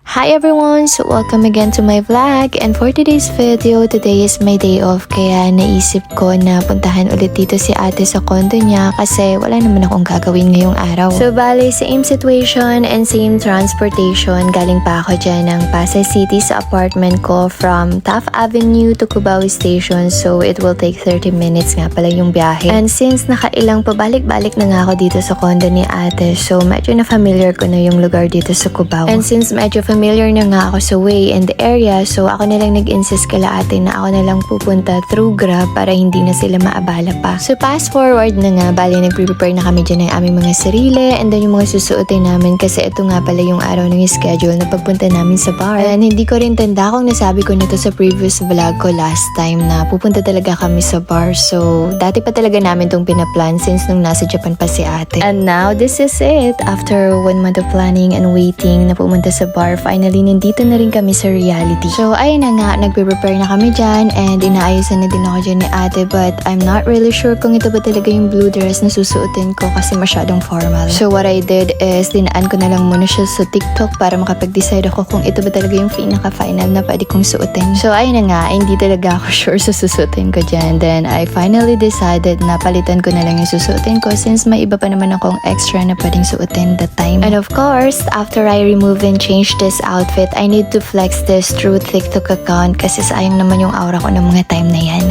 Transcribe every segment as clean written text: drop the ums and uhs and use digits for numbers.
Hi everyone! So welcome again to my vlog, and for today's video, today is my day off kaya naisip ko na puntahan ulit dito si ate sa condo niya kasi wala naman akong gagawin ngayong araw. So bali, same situation and same transportation. Galing pa ako dyan ng Pasay City sa apartment ko from Taft Avenue to Cubao Station, so it will take 30 minutes nga pala yung biyahe. And since nakailang pabalik-balik na nga ako dito sa condo ni ate, so medyo na familiar ko na yung lugar dito sa Cubao. And since medyo familiar na nga ako sa way and the area, so ako na lang nag-insist kala ate na ako na lang pupunta through Grab para hindi na sila maabala pa. So fast forward na nga, bali nag-prepare na kami dyan ng aming mga sarili and then yung mga susuotin namin kasi ito nga pala yung araw ng schedule na pagpunta namin sa bar. And hindi ko rin tanda kung nasabi ko nito sa previous vlog ko last time na pupunta talaga kami sa bar. So dati pa talaga namin tong pinaplan since nung nasa Japan pa si ate. And now this is it. After 1 month of planning and waiting na pumunta sa bar, finally nandito na rin kami sa reality. So ayun na nga, nagpe-prepare na kami dyan and inaayusan na din ako dyan ni ate, but I'm not really sure kung ito ba talaga yung blue dress na susuotin ko kasi masyadong formal. So what I did is dinaan ko na lang muna siya sa TikTok para makapag-decide ako kung ito ba talaga yung pinaka-final na pwede kong suotin. So ayun na nga, hindi talaga ako sure sa susuotin ko dyan. Then I finally decided na palitan ko na lang yung susuotin ko since may iba pa naman akong extra na pwedeng suotin that time. And of course, after I remove and change this outfit, I need to flex this through TikTok account kasi sayang naman yung aura ko ng mga time na yan.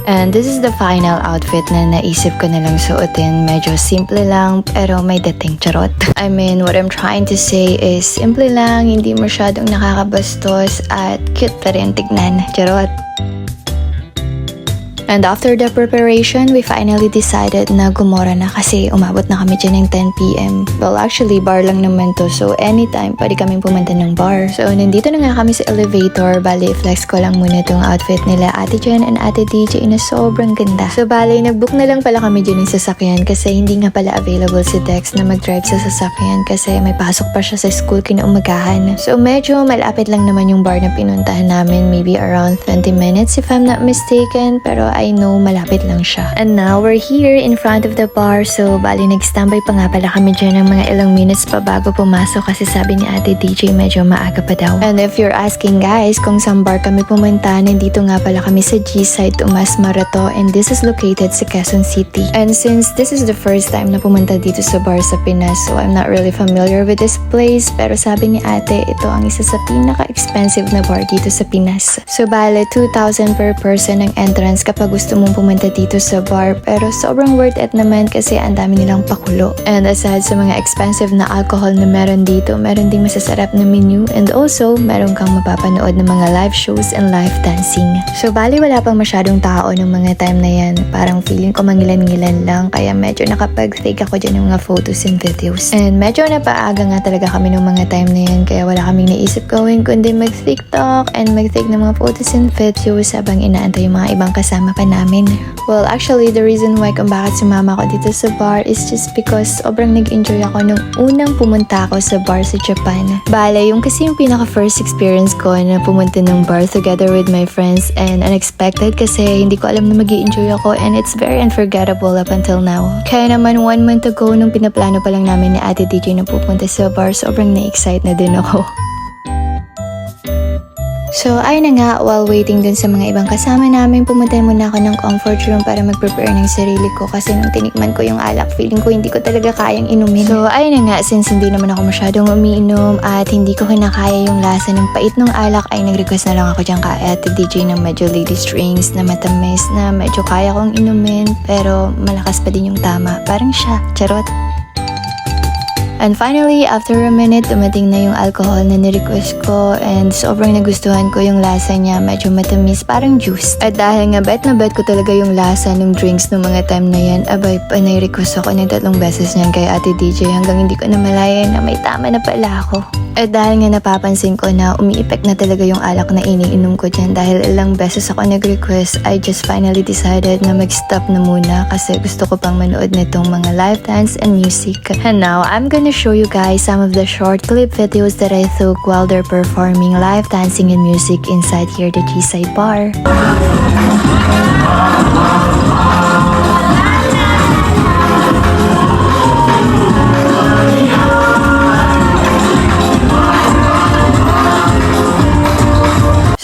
And this is the final outfit na naisip ko na lang suotin. Medyo simple lang pero may dating, charot. I mean, what I'm trying to say is simple lang, hindi masyadong nakakabastos at cute pa rin tignan, charot. And after the preparation, we finally decided na gumora na kasi umabot na kami dyan ng 10 PM. Well, actually, bar lang naman to. So, anytime, pwede kaming pumunta ng bar. So, nandito na nga kami sa elevator. Bali, flex ko lang muna itong outfit nila Ate Jen and Ate DJ na sobrang ganda. So, bali, nag-book na lang pala kami dyan ng sasakyan kasi hindi nga pala available si Dex na mag-drive sa sasakyan kasi may pasok pa siya sa school kinaumagahan. So, medyo malapit lang naman yung bar na pinuntahan namin. Maybe around 20 minutes if I'm not mistaken. Pero I know malapit lang siya. And now we're here in front of the bar. So bali nag-standby pa nga pala kami dyan ng mga ilang minutes pa bago pumasok kasi sabi ni Ate DJ medyo maaga pa daw. And if you're asking guys kung saan bar kami pumunta, nandito nga pala kami sa G-Side Tomas Marato and this is located sa Quezon City. And since this is the first time na pumunta dito sa bar sa Pinas, so I'm not really familiar with this place, pero sabi ni ate ito ang isa sa pinaka-expensive na bar dito sa Pinas. So bale 2,000 per person ang entrance kapag gusto mong pumunta dito sa bar, pero sobrang worth it naman kasi ang dami nilang pakulo. And aside sa mga expensive na alcohol na meron dito, meron ding masasarap na menu and also meron kang mapapanood ng mga live shows and live dancing. So bali wala pang masyadong tao ng mga time na yan, parang feeling ko mangilan-ngilan lang kaya medyo nakapag-take ako dyan ng mga photos and videos. And medyo napaaga nga talaga kami ng mga time na yan kaya wala kaming naisip gawin kundi mag-TikTok and mag-take ng mga photos and videos habang inaantay yung mga ibang kasama pa namin. Well, actually, the reason why kung bakit sumama ako dito sa bar is just because sobrang nag-enjoy ako nung unang pumunta ako sa bar sa Japan. Bale, yung kasi yung pinaka-first experience ko na pumunta ng bar together with my friends and unexpected kasi hindi ko alam na mag-i-enjoy ako and it's very unforgettable up until now. Kaya naman 1 month ago nung pinaplano pa lang namin ni Ate DJ na pupunta sa bar, sobrang na-excite na din ako. So, ayun na nga, while waiting dun sa mga ibang kasama namin, pumunta muna ako ng comfort room para mag-prepare ng sarili ko kasi nung tinikman ko yung alak, feeling ko hindi ko talaga kayang inumin. So, ayun na nga, since hindi naman ako masyadong umiinom at hindi ko kinakaya yung lasa ng pait ng alak, ay nag-request na lang ako dyan kay Ate DJ ng medyo lady strings na matamis na medyo kaya kong inumin pero malakas pa din yung tama. Parang siya, charot. And finally, after a minute, dumating na yung alcohol na nirequest ko and sobrang nagustuhan ko yung lasa niya, medyo matamis, parang juice. At dahil nga bet na bet ko talaga yung lasa ng drinks ng mga time na yan, abay pa nai-request ako ng 3 beses niyan kay Ate DJ hanggang hindi ko na malaya na may tama na pala ako. At dahil nga napapansin ko na umi-effect na talaga yung alak na iniinom ko dyan dahil ilang beses ako nag-request, I just finally decided na mag-stop na muna kasi gusto ko pang manood nitong mga live dance and music. And now, I'm gonna show you guys some of the short clip videos that I took while they're performing live dancing and music inside here the G-Side Bar.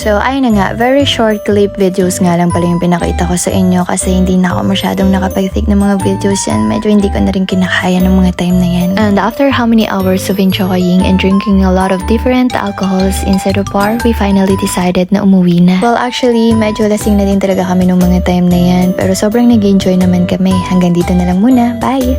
So ayun na nga, very short clip videos nga lang pala yung pinakita ko sa inyo kasi hindi na ako masyadong nakapag-take ng mga videos yan. Medyo hindi ko na rin kinakaya ng mga time na yan. And after how many hours of enjoying and drinking a lot of different alcohols inside the bar, we finally decided na umuwi na. Well actually, medyo lasing na din talaga kami ng mga time na yan pero sobrang nag-enjoy naman kami. Hanggang dito na lang muna. Bye!